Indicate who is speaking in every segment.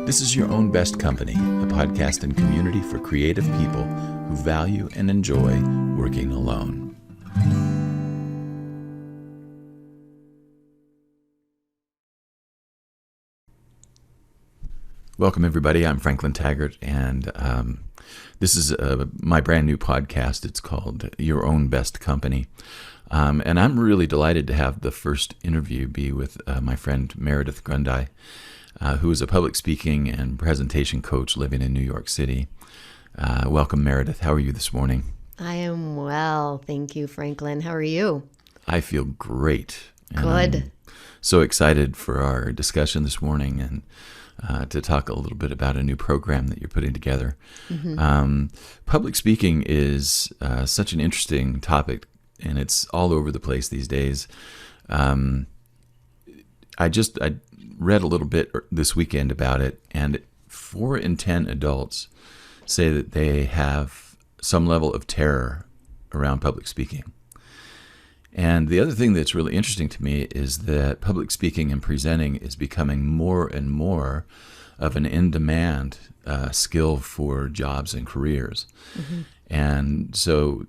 Speaker 1: This is Your Own Best Company, a podcast and community for creative people who value and enjoy working alone. Welcome, everybody. I'm Franklin Taggart, and this is my brand new podcast. It's called Your Own Best Company. And I'm really delighted to have the first interview be with my friend Meridith Grundei, who is a public speaking and presentation coach living in New York City. Welcome, Meridith. How are you this morning?
Speaker 2: I am well. Thank you, Franklin. How are you?
Speaker 1: I feel great.
Speaker 2: Good.
Speaker 1: I'm so excited for our discussion this morning and to talk a little bit about a new program that you're putting together. Mm-hmm. Public speaking is such an interesting topic, and it's all over the place these days. I read a little bit this weekend about it, and 4 in 10 adults say that they have some level of terror around public speaking. And the other thing that's really interesting to me is that public speaking and presenting is becoming more and more of an in-demand skill for jobs and careers. Mm-hmm. And so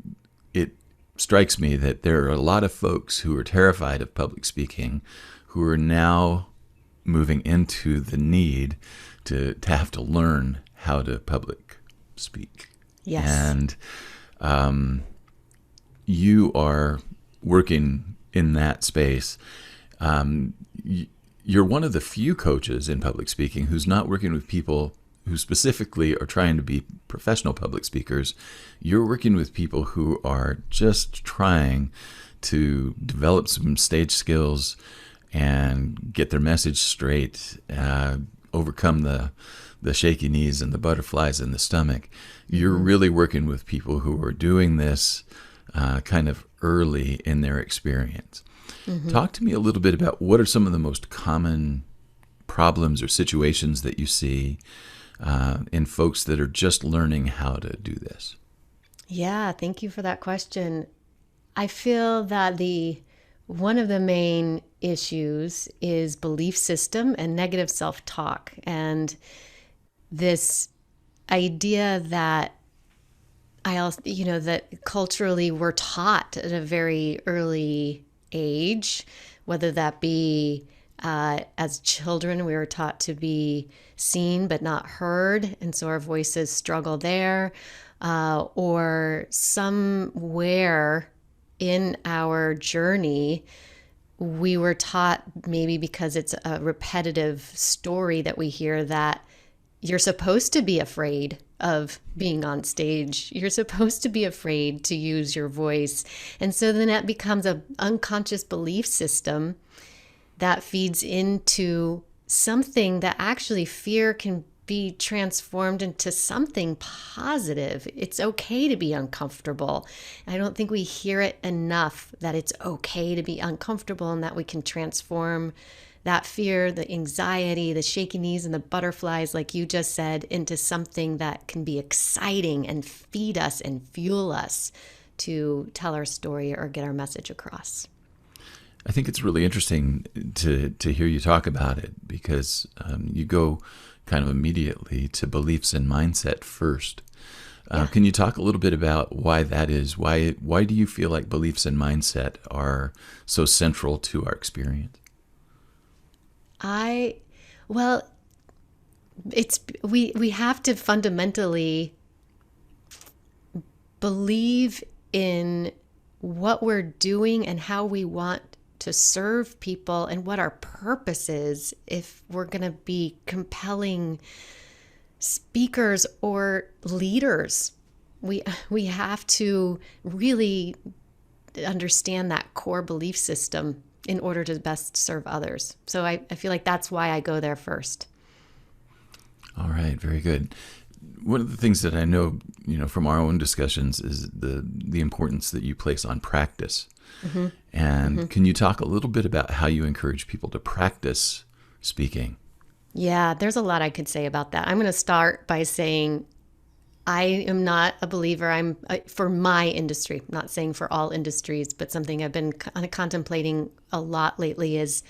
Speaker 1: it strikes me that there are a lot of folks who are terrified of public speaking who are now moving into the need to have to learn how to public speak.
Speaker 2: Yes.
Speaker 1: And you are working in that space. You're one of the few coaches in public speaking who's not working with people who specifically are trying to be professional public speakers. You're working with people who are just trying to develop some stage skills and get their message straight, overcome the shaky knees and the butterflies in the stomach. You're really working with people who are doing this kind of early in their experience. Mm-hmm. Talk to me a little bit about what are some of the most common problems or situations that you see in folks that are just learning how to do this.
Speaker 2: Yeah, thank you for that question. I feel that one of the main issues is belief system and negative self-talk, and this idea that that culturally we're taught at a very early age, whether that be as children, we were taught to be seen but not heard, and so our voices struggle there, or somewhere in our journey, we were taught, maybe because it's a repetitive story that we hear, that you're supposed to be afraid of being on stage. You're supposed to be afraid to use your voice. And so then that becomes an unconscious belief system that feeds into something that actually fear can be transformed into something positive. It's okay to be uncomfortable. I don't think we hear it enough, that it's okay to be uncomfortable and that we can transform that fear, the anxiety, the shaky knees and the butterflies, like you just said, into something that can be exciting and feed us and fuel us to tell our story or get our message across.
Speaker 1: I think it's really interesting to hear you talk about it, because you go kind of immediately to beliefs and mindset first. Yeah. Can you talk a little bit about why that is? Why do you feel like beliefs and mindset are so central to our experience?
Speaker 2: We have to fundamentally believe in what we're doing and how we want to serve people and what our purpose is if we're going to be compelling speakers or leaders. We have to really understand that core belief system in order to best serve others. So I feel like that's why I go there first.
Speaker 1: All right, very good. One of the things that I know, from our own discussions is the importance that you place on practice. Mm-hmm. And mm-hmm. Can you talk a little bit about how you encourage people to practice speaking?
Speaker 2: Yeah, there's a lot I could say about that. I'm going to start by saying I am not a believer. For my industry, I'm not saying for all industries, but something I've been kind of contemplating a lot lately is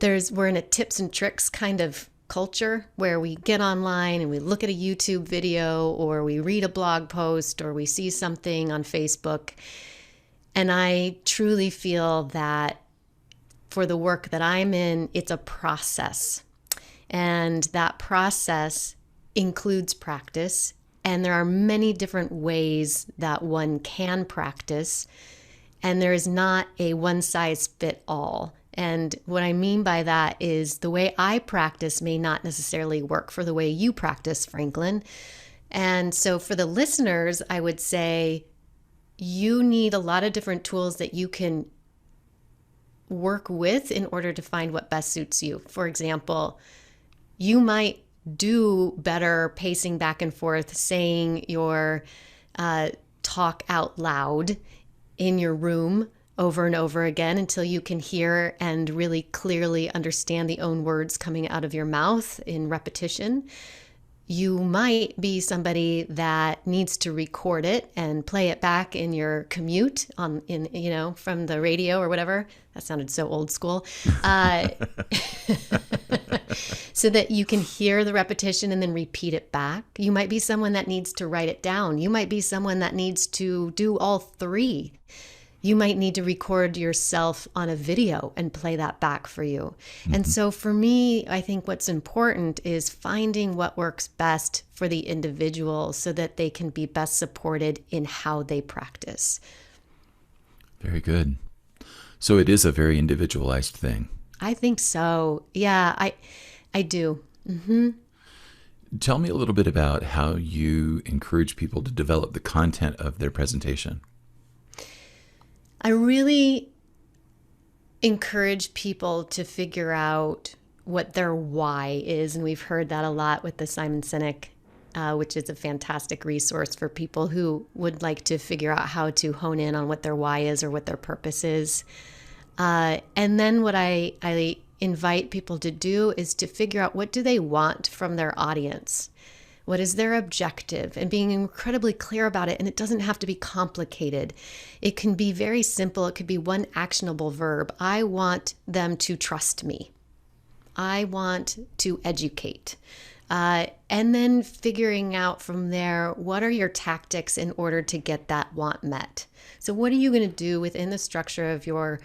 Speaker 2: we're in a tips and tricks kind of culture where we get online and we look at a YouTube video or we read a blog post or we see something on Facebook. And I truly feel that for the work that I'm in, it's a process. And that process includes practice. And there are many different ways that one can practice. And there is not a one size fit all. And what I mean by that is the way I practice may not necessarily work for the way you practice, Franklin. And so for the listeners, I would say you need a lot of different tools that you can work with in order to find what best suits you. For example, you might do better pacing back and forth, saying your talk out loud in your room over and over again until you can hear and really clearly understand the own words coming out of your mouth in repetition. You might be somebody that needs to record it and play it back in your commute from the radio or whatever. That sounded so old school. So that you can hear the repetition and then repeat it back. You might be someone that needs to write it down. You might be someone that needs to do all three. You might need to record yourself on a video and play that back for you. Mm-hmm. And so for me, I think what's important is finding what works best for the individual so that they can be best supported in how they practice.
Speaker 1: Very good. So it is a very individualized thing.
Speaker 2: I think so. Yeah, I do. Mm-hmm.
Speaker 1: Tell me a little bit about how you encourage people to develop the content of their presentation.
Speaker 2: I really encourage people to figure out what their why is. And we've heard that a lot with the Simon Sinek, which is a fantastic resource for people who would like to figure out how to hone in on what their why is or what their purpose is. And then what I invite people to do is to figure out what do they want from their audience. What is their objective? And being incredibly clear about it. And it doesn't have to be complicated. It can be very simple. It could be one actionable verb. I want them to trust me. I want to educate. And then figuring out from there, what are your tactics in order to get that want met? So what are you going to do within the structure of your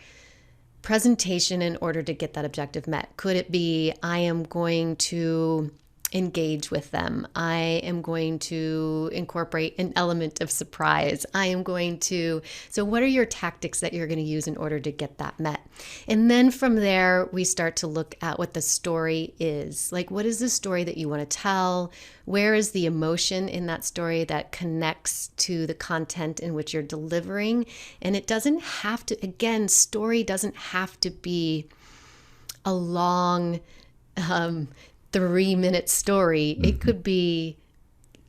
Speaker 2: presentation in order to get that objective met? Could it be, I am going to engage with them. I am going to incorporate an element of surprise. So what are your tactics that you're going to use in order to get that met? And then from there, we start to look at what the story is. Like, what is the story that you want to tell? Where is the emotion in that story that connects to the content in which you're delivering? And it doesn't have to, again, story doesn't have to be a long, 3-minute story. Mm-hmm. It could be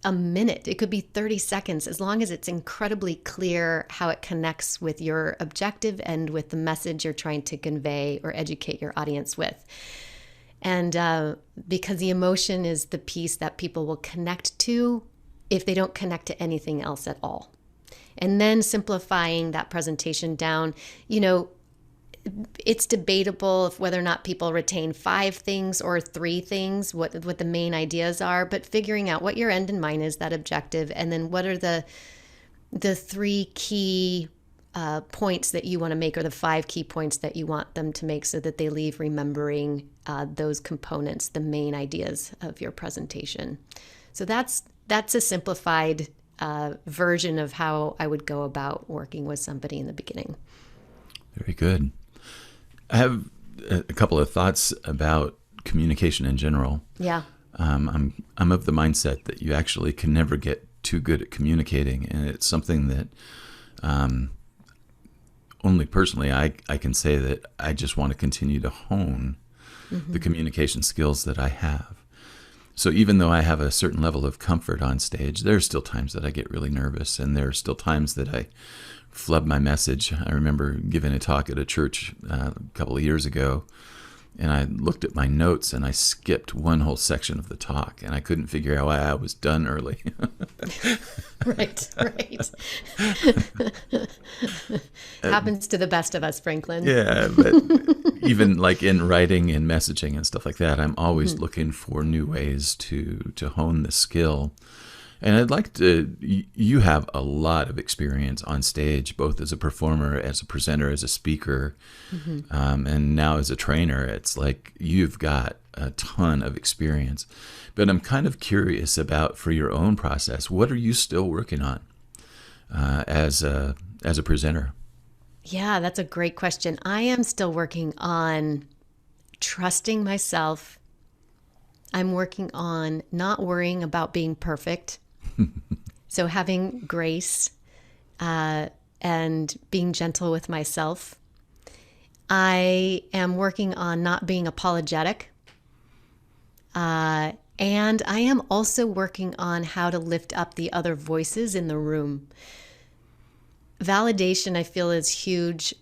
Speaker 2: a minute. It could be 30 seconds, as long as it's incredibly clear how it connects with your objective and with the message you're trying to convey or educate your audience with. And because the emotion is the piece that people will connect to if they don't connect to anything else at all. And then simplifying that presentation down, it's debatable if whether or not people retain 5 things or 3 things, what the main ideas are, but figuring out what your end in mind is, that objective, and then what are the 3 key points that you want to make, or the 5 key points that you want them to make, so that they leave remembering those components, the main ideas of your presentation. So that's a simplified version of how I would go about working with somebody in the beginning.
Speaker 1: Very good. I have a couple of thoughts about communication in general.
Speaker 2: Yeah.
Speaker 1: I'm of the mindset that you actually can never get too good at communicating, and it's something that only personally I can say that I just want to continue to hone the communication skills that I have. So even though I have a certain level of comfort on stage, there are still times that I get really nervous, and there are still times that I flub my message. I remember giving a talk at a church a couple of years ago, And I looked at my notes and I skipped one whole section of the talk, and I couldn't figure out why I was done early.
Speaker 2: Right. Happens to the best of us, Franklin.
Speaker 1: Yeah, but even like in writing and messaging and stuff like that, I'm always looking for new ways to hone the skill. And I'd like to, you have a lot of experience on stage, both as a performer, as a presenter, as a speaker, and now as a trainer. It's like you've got a ton of experience. But I'm kind of curious about, for your own process, what are you still working on as a presenter?
Speaker 2: Yeah, that's a great question. I am still working on trusting myself. I'm working on not worrying about being perfect. So having grace and being gentle with myself. I am working on not being apologetic. And I am also working on how to lift up the other voices in the room. Validation, I feel, is huge.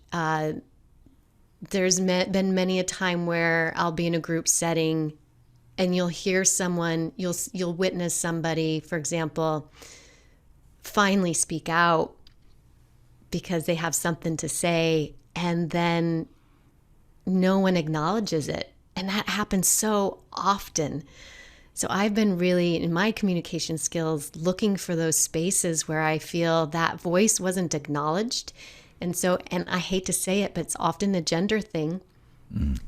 Speaker 2: There's been many a time where I'll be in a group setting and you'll hear someone, you'll witness somebody, for example, finally speak out because they have something to say, and then no one acknowledges it. And that happens so often. So I've been really, in my communication skills, looking for those spaces where I feel that voice wasn't acknowledged. And I hate to say it, but it's often a gender thing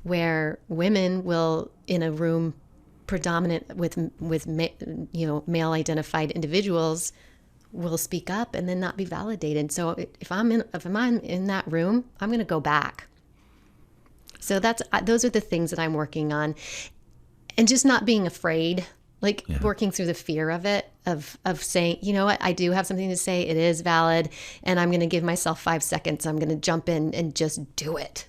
Speaker 2: where women will, in a room predominant with male identified individuals, will speak up and then not be validated. So if I'm in that room, I'm going to go back. So those are the things that I'm working on, and just not being afraid, working through the fear of it, of saying, you know what, I do have something to say. It is valid, and I'm going to give myself 5 seconds. I'm going to jump in and just do it.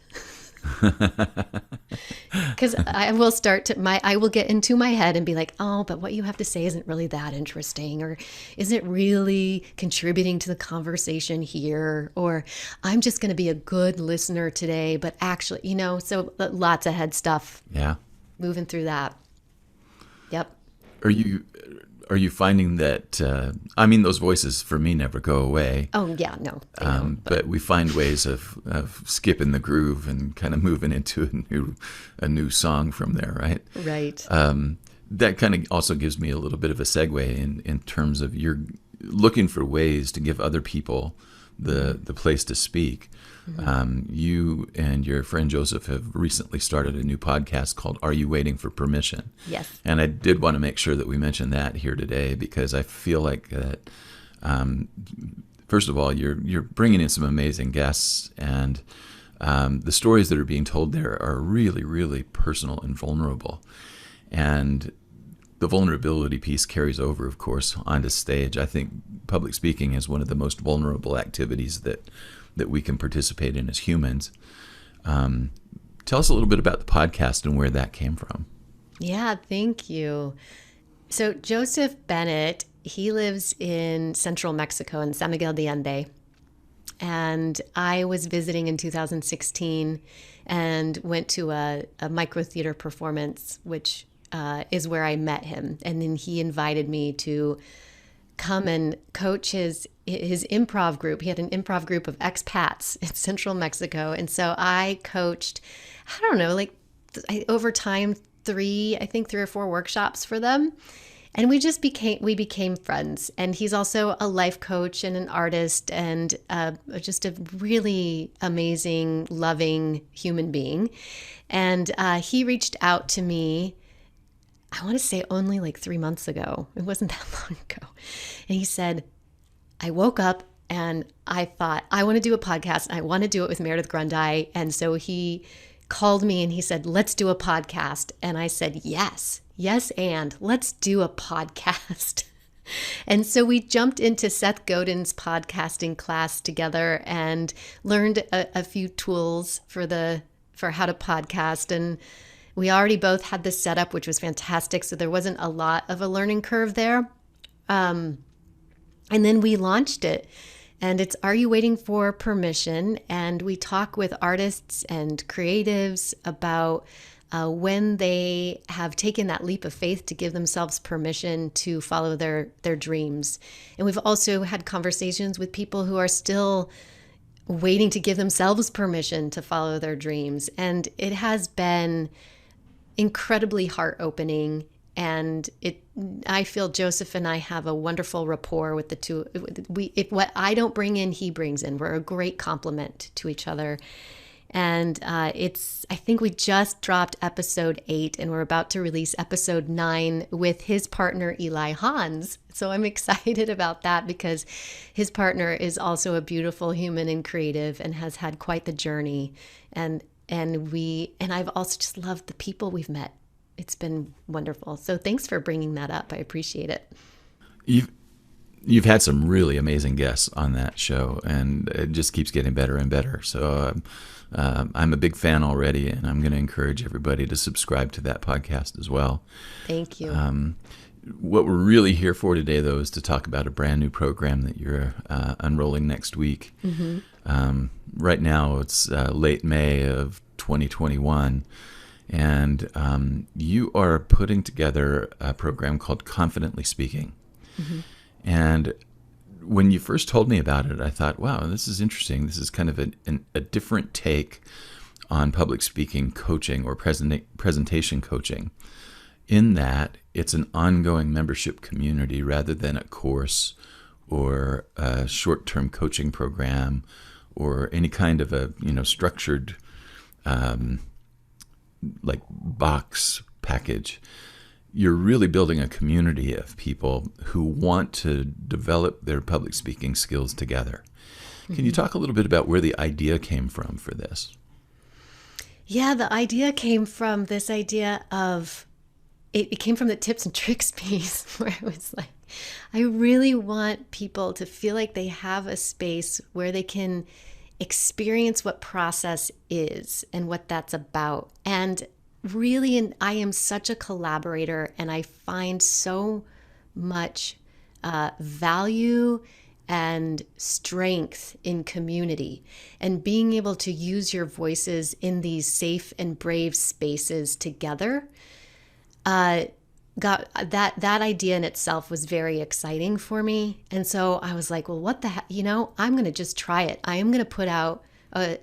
Speaker 2: Because I will get into my head and be like, oh, but what you have to say isn't really that interesting, or isn't really contributing to the conversation here, or I'm just going to be a good listener today, but actually, so lots of head stuff.
Speaker 1: Yeah.
Speaker 2: Moving through that. Yep.
Speaker 1: Are you finding that, those voices for me never go away.
Speaker 2: Oh, yeah, no.
Speaker 1: But we find ways of skipping the groove and kind of moving into a new song from there, right?
Speaker 2: Right.
Speaker 1: That kind of also gives me a little bit of a segue in terms of you're looking for ways to give other people the place to speak. You and your friend Joseph have recently started a new podcast called Are You Waiting for Permission?
Speaker 2: Yes.
Speaker 1: And I did want to make sure that we mention that here today, because I feel like that, first of all, you're bringing in some amazing guests, and the stories that are being told there are really, really personal and vulnerable. And the vulnerability piece carries over, of course, onto stage. I think public speaking is one of the most vulnerable activities that we can participate in as humans. Tell us a little bit about the podcast and where that came from.
Speaker 2: Yeah, thank you. So Joseph Bennett, he lives in central Mexico in San Miguel de Allende. And I was visiting in 2016 and went to a micro theater performance, which is where I met him. And then he invited me to come and coach his improv group. He had an improv group of expats in central Mexico. And so I coached, over time, 3 or 4 workshops for them. And we became friends. And he's also a life coach and an artist and just a really amazing, loving human being. And he reached out to me, I want to say only 3 months ago. It wasn't that long ago. And he said, I woke up and I thought, I want to do a podcast. I want to do it with Meridith Grundei. And so he called me and he said, let's do a podcast. And I said, yes, and let's do a podcast. And so we jumped into Seth Godin's podcasting class together and learned a few tools for how to podcast. And we already both had this set up, which was fantastic. So there wasn't a lot of a learning curve there. And then we launched it. And it's Are You Waiting for Permission? And we talk with artists and creatives about when they have taken that leap of faith to give themselves permission to follow their dreams. And we've also had conversations with people who are still waiting to give themselves permission to follow their dreams. And it has been incredibly heart-opening. And I feel Joseph and I have a wonderful rapport with the two. If what I don't bring in, he brings in. We're a great complement to each other. And I think we just dropped episode 8 and we're about to release episode 9 with his partner, Eli Hans. So I'm excited about that because his partner is also a beautiful human and creative and has had quite the journey. And I've also just loved the people we've met. It's been wonderful. So thanks for bringing that up. I appreciate it.
Speaker 1: You've had some really amazing guests on that show, and it just keeps getting better and better. So I'm a big fan already, and I'm going to encourage everybody to subscribe to that podcast as well.
Speaker 2: Thank you.
Speaker 1: What we're really here for today, though, is to talk about a brand new program that you're unrolling next week. Mm-hmm. Right now, it's late May of 2021. And you are putting together a program called Confidently Speaking. Mm-hmm. And when you first told me about it, I thought, wow, this is interesting. This is kind of a different take on public speaking coaching or presentation coaching, in that it's an ongoing membership community rather than a course or a short-term coaching program or any kind of a structured like box package. You're really building a community of people who want to develop their public speaking skills together. Mm-hmm. Can you talk a little bit about where the idea came from for this?
Speaker 2: Yeah, the idea came from this idea of, it came from the tips and tricks piece where it was like, I really want people to feel like they have a space where they can experience what process is and what that's about. And really, I am such a collaborator, and I find so much value and strength in community, and being able to use your voices in these safe and brave spaces together. Got that idea in itself was very exciting for me. And so I was like, well, what the heck, I'm going to just try it. I am going to put out a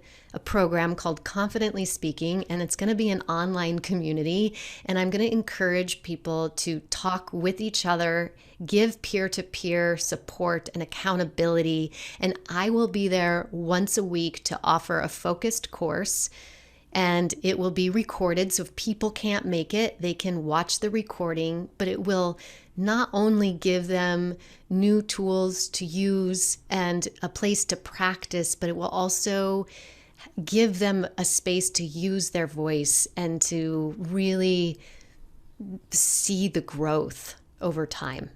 Speaker 2: program called Confidently Speaking, and it's going to be an online community. And I'm going to encourage people to talk with each other, give peer-to-peer support and accountability. And I will be there once a week to offer a focused course. And it will be recorded, so if people can't make it, they can watch the recording, but it will not only give them new tools to use and a place to practice, but it will also give them a space to use their voice and to really see the growth over time.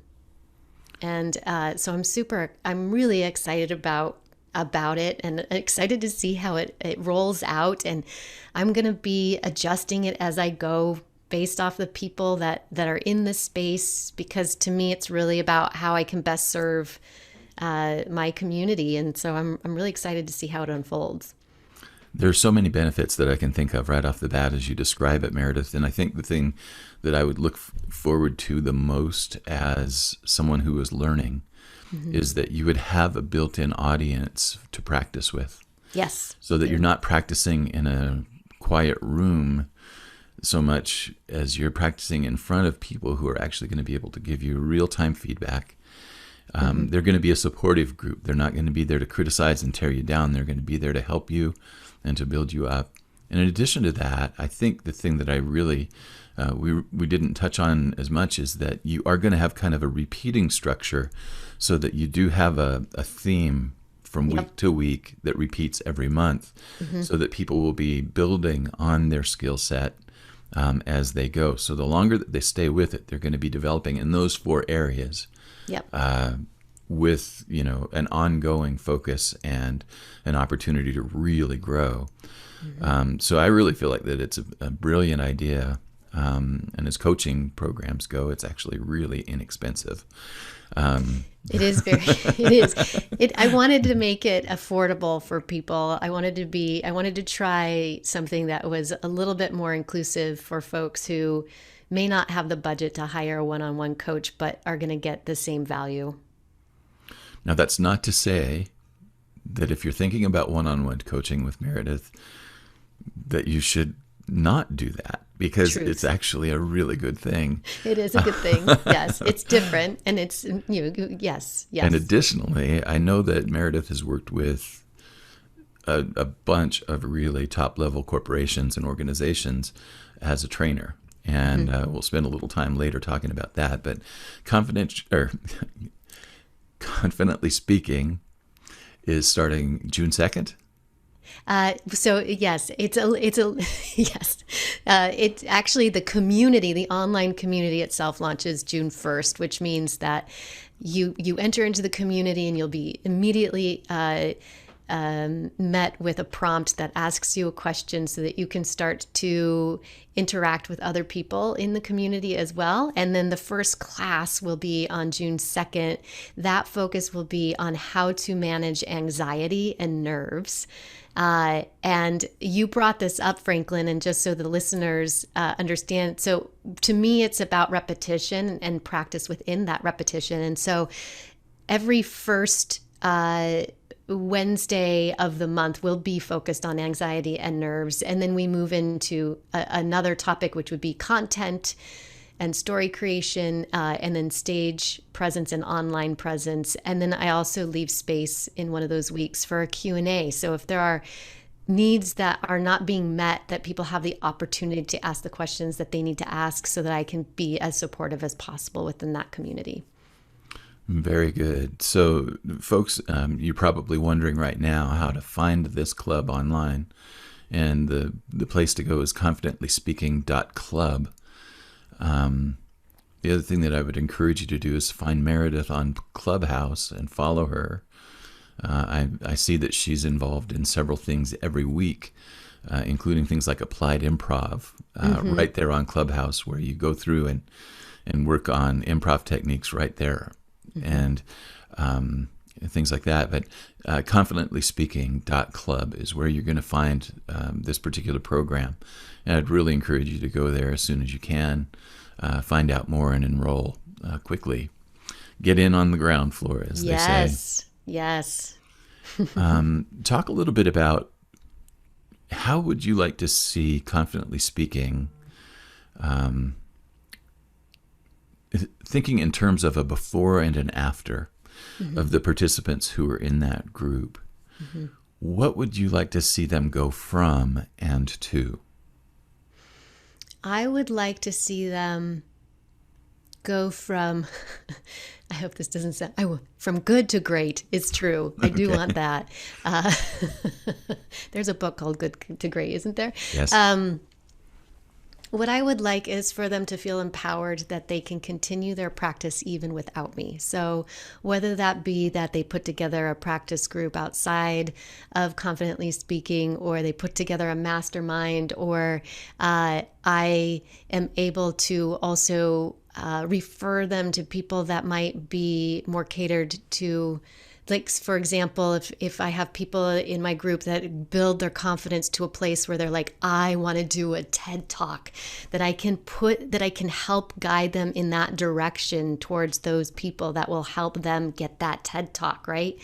Speaker 2: And so I'm really excited about it and excited to see how it rolls out. And I'm going to be adjusting it as I go based off the people that are in this space, because to me, it's really about how I can best serve my community. And so I'm really excited to see how it unfolds.
Speaker 1: There's so many benefits that I can think of right off the bat as you describe it, Meridith. And I think the thing that I would look forward to the most as someone who is learning is that you would have a built-in audience to practice with.
Speaker 2: Yes.
Speaker 1: So that you're not practicing in a quiet room so much as you're practicing in front of people who are actually going to be able to give you real-time feedback. They're going to be a supportive group. They're not going to be there to criticize and tear you down. They're going to be there to help you and to build you up. And in addition to that, I think the thing that I really we didn't touch on as much is that you are going to have kind of a repeating structure, so that you do have a theme from week to week that repeats every month, so that people will be building on their skill set as they go. So the longer that they stay with it, they're going to be developing in those 4 areas. With an ongoing focus and an opportunity to really grow. So I really feel like that it's a brilliant idea. And as coaching programs go, it's actually really inexpensive.
Speaker 2: It is very, it is. I wanted to make it affordable for people. I wanted to try something that was a little bit more inclusive for folks who may not have the budget to hire a one-on-one coach, but are going to get the same value.
Speaker 1: Now, that's not to say that if you're thinking about one-on-one coaching with Meridith, that you should not do that, because
Speaker 2: Truth.
Speaker 1: It's actually a really good thing.
Speaker 2: It is a good thing. Yes, it's different, and it's yes.
Speaker 1: And additionally, I know that Meridith has worked with a bunch of really top-level corporations and organizations as a trainer, and we'll spend a little time later talking about that. But Confidently Speaking is starting June 2nd.
Speaker 2: So yes, it's yes. It's actually the online community itself launches June 1st, which means that you enter into the community and you'll be immediately met with a prompt that asks you a question so that you can start to interact with other people in the community as well. And then the first class will be on June 2nd. That focus will be on how to manage anxiety and nerves. And you brought this up, Franklin, and just so the listeners understand. So to me, it's about repetition and practice within that repetition. And so every first Wednesday of the month will be focused on anxiety and nerves. And then we move into another topic, which would be content and story creation, and then stage presence and online presence. And then I also leave space in one of those weeks for a Q&A. So if there are needs that are not being met, that people have the opportunity to ask the questions that they need to ask so that I can be as supportive as possible within that community.
Speaker 1: Very good. So, folks, you're probably wondering right now how to find this club online. And the place to go is confidentlyspeaking.club. The other thing that I would encourage you to do is find Meridith on Clubhouse and follow her. I see that she's involved in several things every week, including things like applied improv, right there on Clubhouse, where you go through and work on improv techniques right there. And things like that. But confidentlyspeaking.club is where you're going to find this particular program. And I'd really encourage you to go there as soon as you can, find out more and enroll quickly. Get in on the ground floor, as they say.
Speaker 2: Yes.
Speaker 1: Talk a little bit about how would you like to see Confidently Speaking, thinking in terms of a before and an after of the participants who are in that group. What would you like to see them go from and to?
Speaker 2: I would like to see them go from, I hope this doesn't sound, from good to great. It's true. I do want that. There's a book called Good to Great, isn't there?
Speaker 1: Yes.
Speaker 2: What I would like is for them to feel empowered that they can continue their practice even without me. So whether that be that they put together a practice group outside of Confidently Speaking, or they put together a mastermind, or I am able to also refer them to people that might be more catered to. Like, for example, if I have people in my group that build their confidence to a place where they're like, I want to do a TED Talk, that I can help guide them in that direction towards those people that will help them get that TED Talk, right?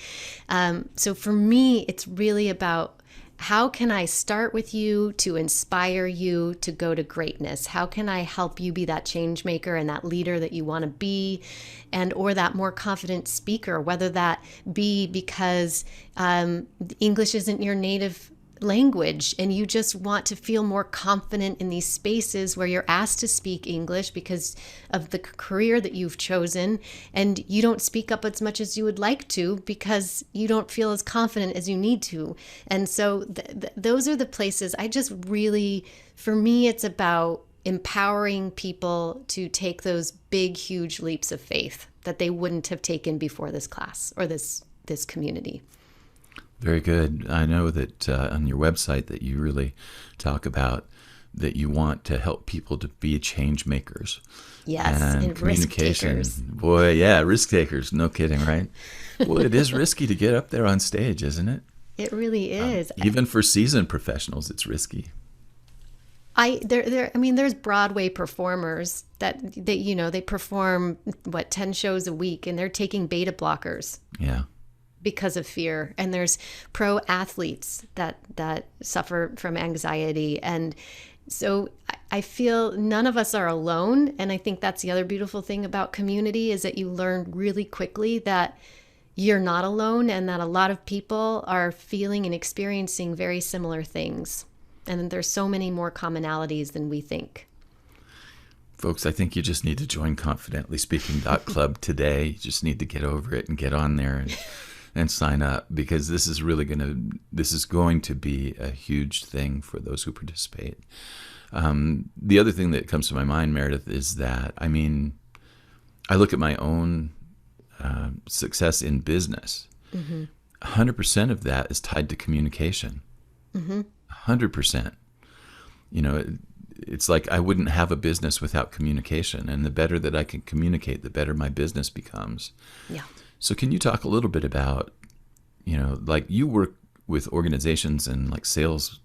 Speaker 2: So for me, it's really about, how can I start with you to inspire you to go to greatness? How can I help you be that change maker and that leader that you want to be, and or that more confident speaker, whether that be because English isn't your native language and you just want to feel more confident in these spaces where you're asked to speak English because of the career that you've chosen, and you don't speak up as much as you would like to because you don't feel as confident as you need to. And so those are the places I just really, for me, it's about empowering people to take those big, huge leaps of faith that they wouldn't have taken before this class or this community.
Speaker 1: Very good. I know that on your website that you really talk about that you want to help people to be change makers.
Speaker 2: Yes, and risk takers.
Speaker 1: Boy, yeah, risk takers. No kidding, right? Well, it is risky to get up there on stage, isn't it?
Speaker 2: It really is.
Speaker 1: Even for seasoned professionals, it's risky.
Speaker 2: There's Broadway performers that they perform 10 shows a week, and they're taking beta blockers.
Speaker 1: Yeah.
Speaker 2: Because of fear. And there's pro athletes that suffer from anxiety. And so I feel none of us are alone. And I think that's the other beautiful thing about community, is that you learn really quickly that you're not alone, and that a lot of people are feeling and experiencing very similar things. And there's so many more commonalities than we think.
Speaker 1: Folks, I think you just need to join Confidently Speaking Club today. You just need to get over it and get on there and sign up, because this is going to be a huge thing for those who participate. The other thing that comes to my mind, Meridith, is that, I look at my own success in business. 100% of that is tied to communication. 100%. It's like I wouldn't have a business without communication, and the better that I can communicate, the better my business becomes.
Speaker 2: Yeah.
Speaker 1: So can you talk a little bit about, like you work with organizations and like sales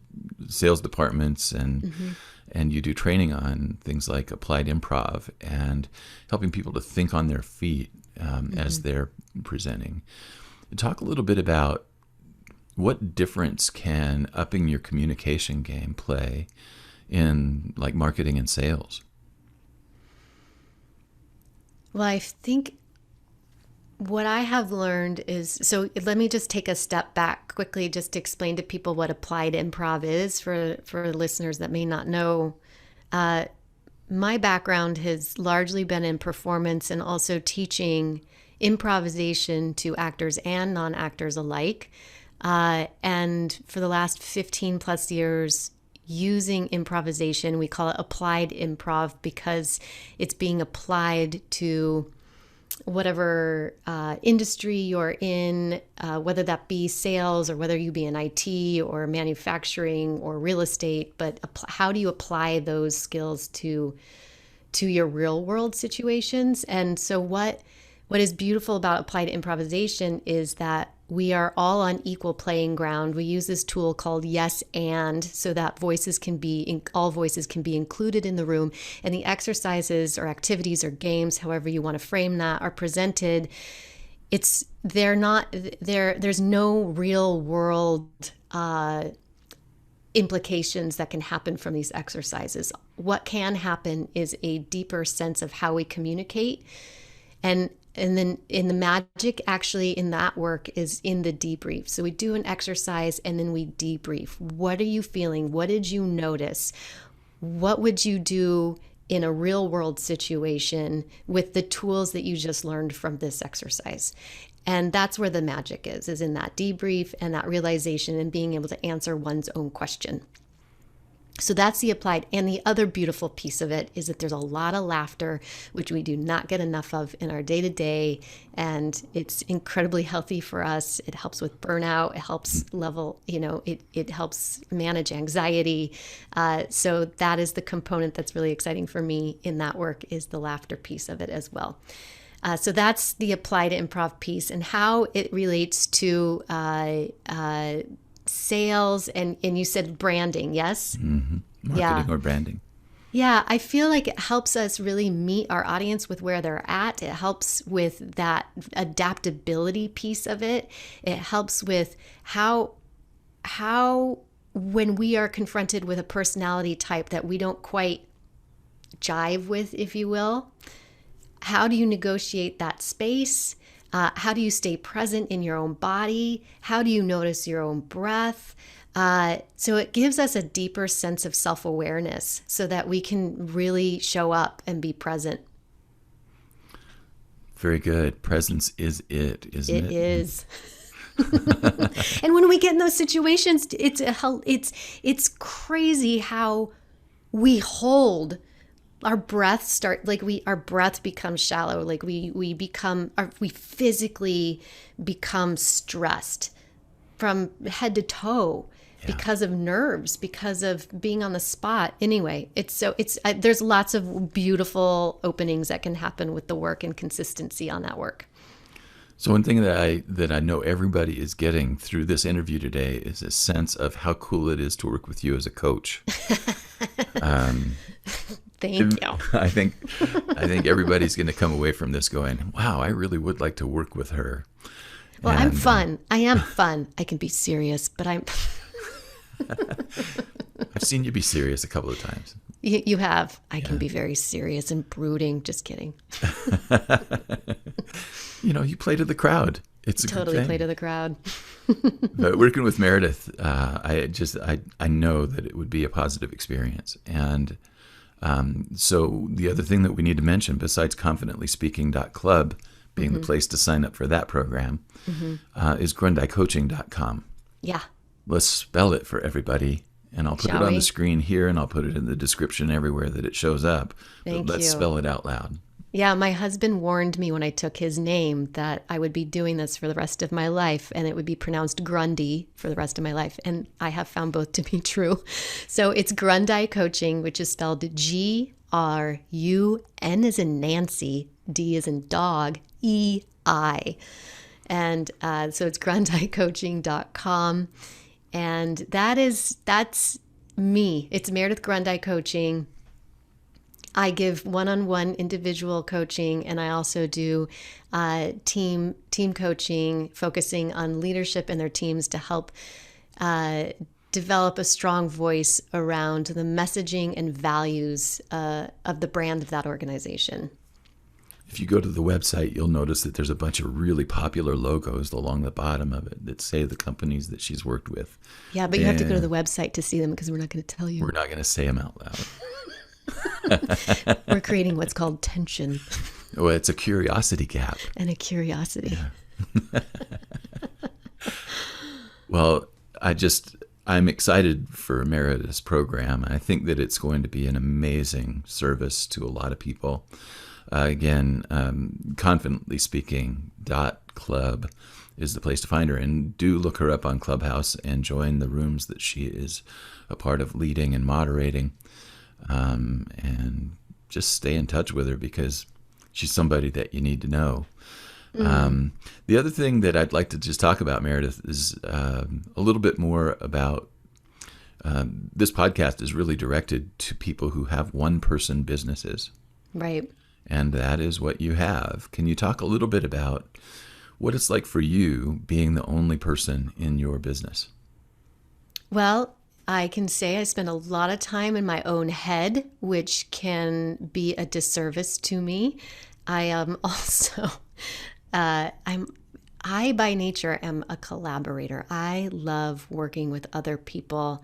Speaker 1: departments, and you do training on things like applied improv and helping people to think on their feet as they're presenting. Talk a little bit about what difference can upping your communication game play in like marketing and sales?
Speaker 2: Well, I think what I have learned is, so let me just take a step back quickly just to explain to people what applied improv is for listeners that may not know. My background has largely been in performance and also teaching improvisation to actors and non-actors alike. And for the last 15 plus years, using improvisation, we call it applied improv because it's being applied to whatever industry you're in, whether that be sales or whether you be in IT or manufacturing or real estate. But how do you apply those skills to your real world situations? And so what is beautiful about applied improvisation is that we are all on equal playing ground. We use this tool called Yes and, so that all voices can be included in the room, and the exercises or activities or games, however you want to frame that, are presented. There's no real world implications that can happen from these exercises. What can happen is a deeper sense of how we communicate, and then in the magic actually in that work is in the debrief. So we do an exercise and then we debrief. What are you feeling? What did you notice? What would you do in a real world situation with the tools that you just learned from this exercise? And that's where the magic is in that debrief and that realization and being able to answer one's own question. So that's the applied. And the other beautiful piece of it is that there's a lot of laughter, which we do not get enough of in our day-to-day. And it's incredibly healthy for us. It helps with burnout. It helps it helps manage anxiety. So that is the component that's really exciting for me in that work, is the laughter piece of it as well. So that's the applied improv piece, and how it relates to sales and you said branding, yes?
Speaker 1: Marketing or branding.
Speaker 2: Yeah, I feel like it helps us really meet our audience with where they're at. It helps with that adaptability piece of it. It helps with how when we are confronted with a personality type that we don't quite jive with, if you will, how do you negotiate that space? How do you stay present in your own body? How do you notice your own breath? So it gives us a deeper sense of self-awareness so that we can really show up and be present.
Speaker 1: Very good. Presence is it, isn't it?
Speaker 2: It is. And when we get in those situations, it's crazy how we hold. Our breath our breath becomes shallow. Like we physically become stressed from head to toe. because of nerves, because of being on the spot. Anyway, there's lots of beautiful openings that can happen with the work and consistency on that work.
Speaker 1: So one thing that I know everybody is getting through this interview today is a sense of how cool it is to work with you as a coach.
Speaker 2: Thank you.
Speaker 1: I think everybody's going to come away from this going, wow, I really would like to work with her.
Speaker 2: Well, I'm fun. I am fun. I can be serious, but I'm...
Speaker 1: I've seen you be serious a couple of times.
Speaker 2: You have. I can be very serious and brooding. Just kidding.
Speaker 1: You play to the crowd. It's a
Speaker 2: totally
Speaker 1: good thing.
Speaker 2: Play to the crowd.
Speaker 1: But working with Meridith, I know that it would be a positive experience. And so the other thing that we need to mention, besides confidentlyspeaking.club being the place to sign up for that program, is grundeicoaching.com.
Speaker 2: Yeah.
Speaker 1: Let's spell it for everybody. And I'll put it on the screen here, and I'll put it in the description everywhere that it shows up.
Speaker 2: Thank
Speaker 1: Let's
Speaker 2: you.
Speaker 1: spell it out loud.
Speaker 2: Yeah, my husband warned me when I took his name that I would be doing this for the rest of my life, and it would be pronounced Grundei for the rest of my life. And I have found both to be true. So it's Grundei Coaching, which is spelled Grun as in Nancy, D as in dog, EI. And so it's grundeicoaching.com. And that's me. It's Meridith Grundei Coaching. I give one-on-one individual coaching, and I also do team coaching, focusing on leadership in their teams to help develop a strong voice around the messaging and values of the brand of that organization.
Speaker 1: If you go to the website, you'll notice that there's a bunch of really popular logos along the bottom of it that say the companies that she's worked with.
Speaker 2: Yeah, but you have to go to the website to see them because we're not going to tell you.
Speaker 1: We're not going to say them out loud.
Speaker 2: We're creating what's called tension.
Speaker 1: Well, it's a curiosity gap.
Speaker 2: And a curiosity.
Speaker 1: Yeah. Well, I'm excited for Meridith's program. I think that it's going to be an amazing service to a lot of people. Again, confidentlyspeaking.club is the place to find her. And do look her up on Clubhouse and join the rooms that she is a part of leading and moderating. And just stay in touch with her because she's somebody that you need to know. The other thing that I'd like to just talk about, Meridith, is a little bit more about this podcast is really directed to people who have one-person businesses.
Speaker 2: Right.
Speaker 1: And that is what you have. Can you talk a little bit about what it's like for you being the only person in your business?
Speaker 2: Well, I can say I spend a lot of time in my own head, which can be a disservice to me. I am also, I by nature am a collaborator. I love working with other people.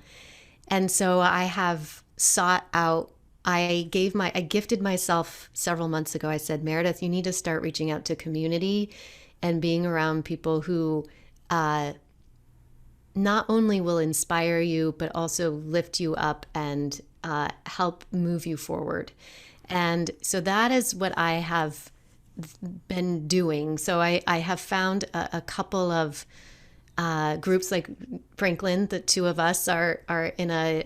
Speaker 2: And so I have sought out, I gifted myself several months ago. I said, Meridith, you need to start reaching out to community and being around people who, not only will inspire you, but also lift you up and help move you forward. And so that is what I have been doing. So I have found a couple of groups like Franklin. The two of us are in a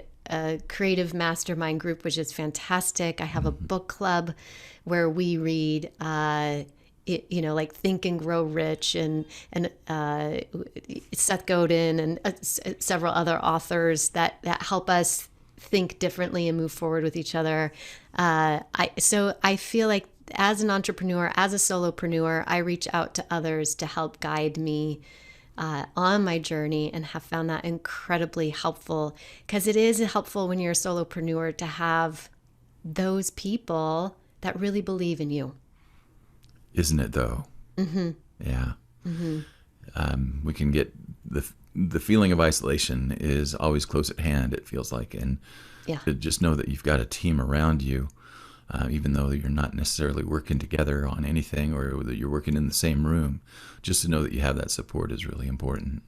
Speaker 2: creative mastermind group, which is fantastic. I have a book club where we read like Think and Grow Rich and Seth Godin and several other authors that help us think differently and move forward with each other. So I feel like as an entrepreneur, as a solopreneur, I reach out to others to help guide me on my journey, and have found that incredibly helpful, because it is helpful when you're a solopreneur to have those people that really believe in you.
Speaker 1: Isn't it though? Mm-hmm. Yeah. Mm-hmm. We can get the feeling of isolation is always close at hand, it feels like. And to just know that you've got a team around you, even though you're not necessarily working together on anything or that you're working in the same room, just to know that you have that support is really important.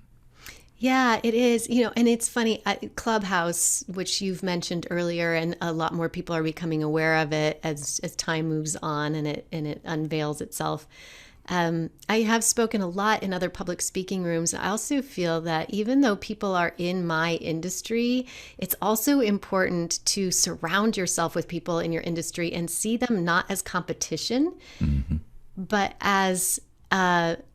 Speaker 2: Yeah, it is. And it's funny, Clubhouse, which you've mentioned earlier, and a lot more people are becoming aware of it as time moves on and it unveils itself. I have spoken a lot in other public speaking rooms. I also feel that even though people are in my industry, it's also important to surround yourself with people in your industry and see them not as competition, but as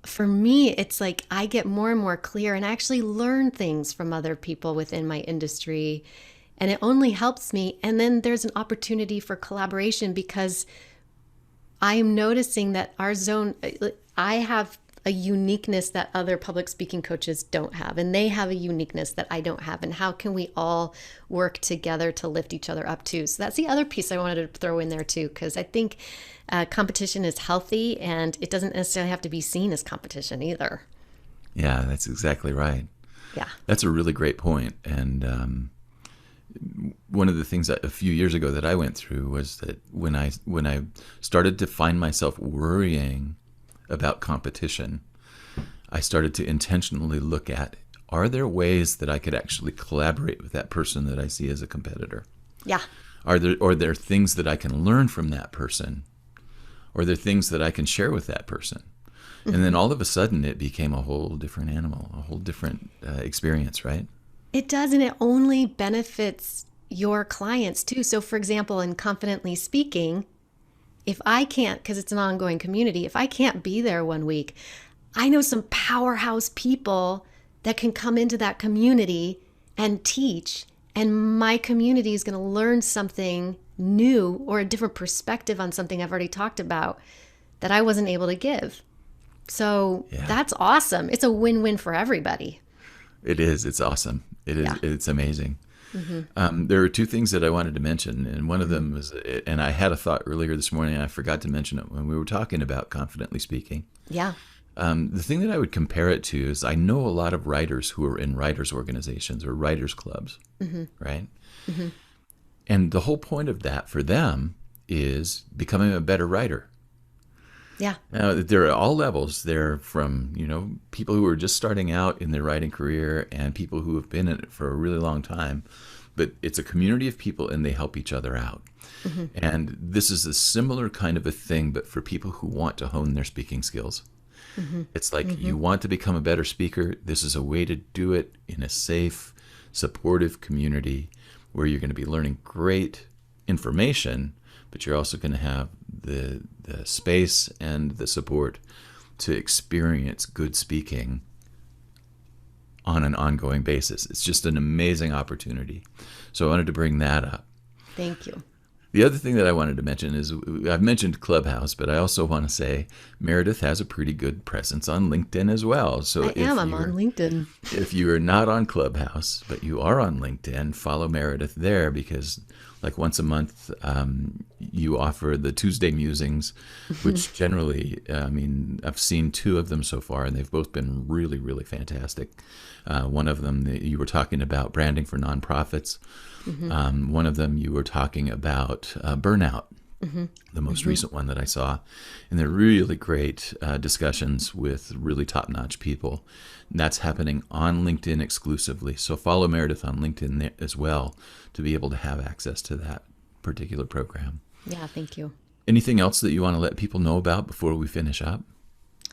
Speaker 2: for me, it's like I get more and more clear and actually learn things from other people within my industry. And it only helps me. And then there's an opportunity for collaboration because I am noticing that our zone, I have a uniqueness that other public speaking coaches don't have, and they have a uniqueness that I don't have. And how can we all work together to lift each other up too? So that's the other piece I wanted to throw in there too, because I think competition is healthy and it doesn't necessarily have to be seen as competition either.
Speaker 1: Yeah, that's exactly right.
Speaker 2: Yeah.
Speaker 1: That's a really great point. And one of the things that a few years ago that I went through was that when I started to find myself worrying about competition, I started to intentionally look at, are there ways that I could actually collaborate with that person that I see as a competitor?
Speaker 2: Yeah.
Speaker 1: Are there things that I can learn from that person? Or are there things that I can share with that person? And then all of a sudden it became a whole different animal, a whole different experience, right?
Speaker 2: It does, and it only benefits your clients too. So for example, in Confidently Speaking, if I can't, because it's an ongoing community, if I can't be there one week, I know some powerhouse people that can come into that community and teach, and my community is going to learn something new or a different perspective on something I've already talked about that I wasn't able to give. So That's awesome. It's a win-win for everybody.
Speaker 1: It is. It's awesome. It is. Yeah. It's amazing. There are two things that I wanted to mention, and one of them was, and I had a thought earlier this morning, and I forgot to mention it when we were talking about Confidently Speaking.
Speaker 2: Yeah.
Speaker 1: The thing that I would compare it to is I know a lot of writers who are in writers' organizations or writers' clubs, right? And the whole point of that for them is becoming a better writer.
Speaker 2: Yeah.
Speaker 1: Now, they're at all levels. They're from, people who are just starting out in their writing career and people who have been in it for a really long time. But it's a community of people and they help each other out. And this is a similar kind of a thing, but for people who want to hone their speaking skills. It's like you want to become a better speaker. This is a way to do it in a safe, supportive community where you're going to be learning great information, but you're also going to have the space and the support to experience good speaking on an ongoing basis. It's just an amazing opportunity. So I wanted to bring that up.
Speaker 2: Thank you.
Speaker 1: The other thing that I wanted to mention is I've mentioned Clubhouse, but I also want to say Meridith has a pretty good presence on LinkedIn as well. So
Speaker 2: I'm on LinkedIn.
Speaker 1: If you are not on Clubhouse, but you are on LinkedIn, follow Meridith there because like once a month you offer the Tuesday Musings, which generally, I've seen 2 of them so far, and they've both been really, really fantastic. One of them, you were talking about branding for nonprofits. One of them, you were talking about burnout, the most recent one that I saw. And they're really great discussions with really top-notch people. And that's happening on LinkedIn exclusively. So follow Meridith on LinkedIn as well to be able to have access to that particular program.
Speaker 2: Yeah, thank you.
Speaker 1: Anything else that you want to let people know about before we finish up?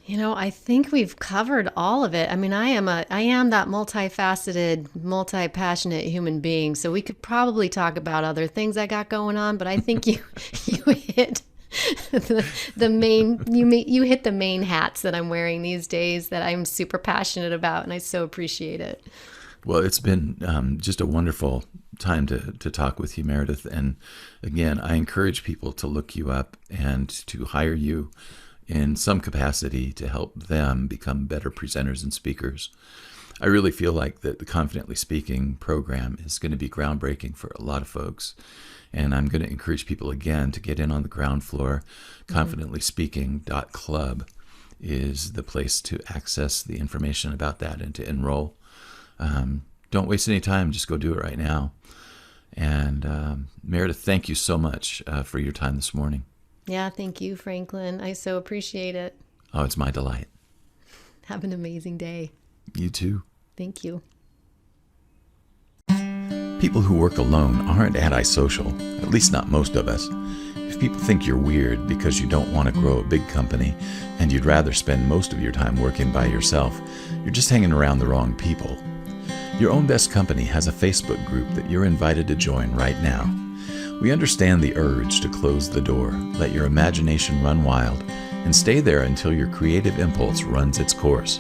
Speaker 2: I think we've covered all of it. I am that multifaceted, multi-passionate human being. So we could probably talk about other things I got going on, but I think you hit the main. You hit the main hats that I'm wearing these days that I'm super passionate about, and I so appreciate it.
Speaker 1: Well, it's been just a wonderful time to talk with you, Meridith. And again, I encourage people to look you up and to hire you in some capacity to help them become better presenters and speakers. I really feel like that the Confidently Speaking program is going to be groundbreaking for a lot of folks. And I'm going to encourage people again to get in on the ground floor. ConfidentlySpeaking.club is the place to access the information about that and to enroll. Don't waste any time. Just go do it right now. And Meridith, thank you so much for your time this morning.
Speaker 2: Yeah, thank you, Franklin. I so appreciate it.
Speaker 1: Oh, it's my delight.
Speaker 2: Have an amazing day.
Speaker 1: You too.
Speaker 2: Thank you.
Speaker 1: People who work alone aren't antisocial, at least not most of us. If people think you're weird because you don't want to grow a big company and you'd rather spend most of your time working by yourself, you're just hanging around the wrong people. Your Own Best Company has a Facebook group that you're invited to join right now. We understand the urge to close the door, let your imagination run wild, and stay there until your creative impulse runs its course.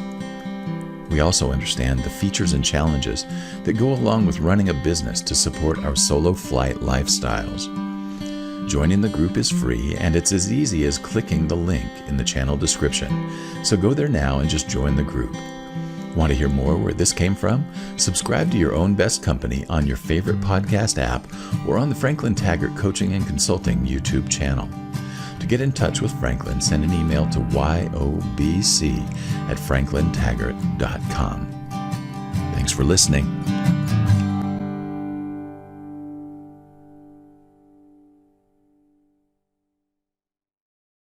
Speaker 1: We also understand the features and challenges that go along with running a business to support our solo flight lifestyles. Joining the group is free, and it's as easy as clicking the link in the channel description. So go there now and just join the group. Want to hear more where this came from? Subscribe to Your Own Best Company on your favorite podcast app or on the Franklin Taggart Coaching and Consulting YouTube channel. To get in touch with Franklin, send an email to yobc@franklintaggart.com. Thanks for listening.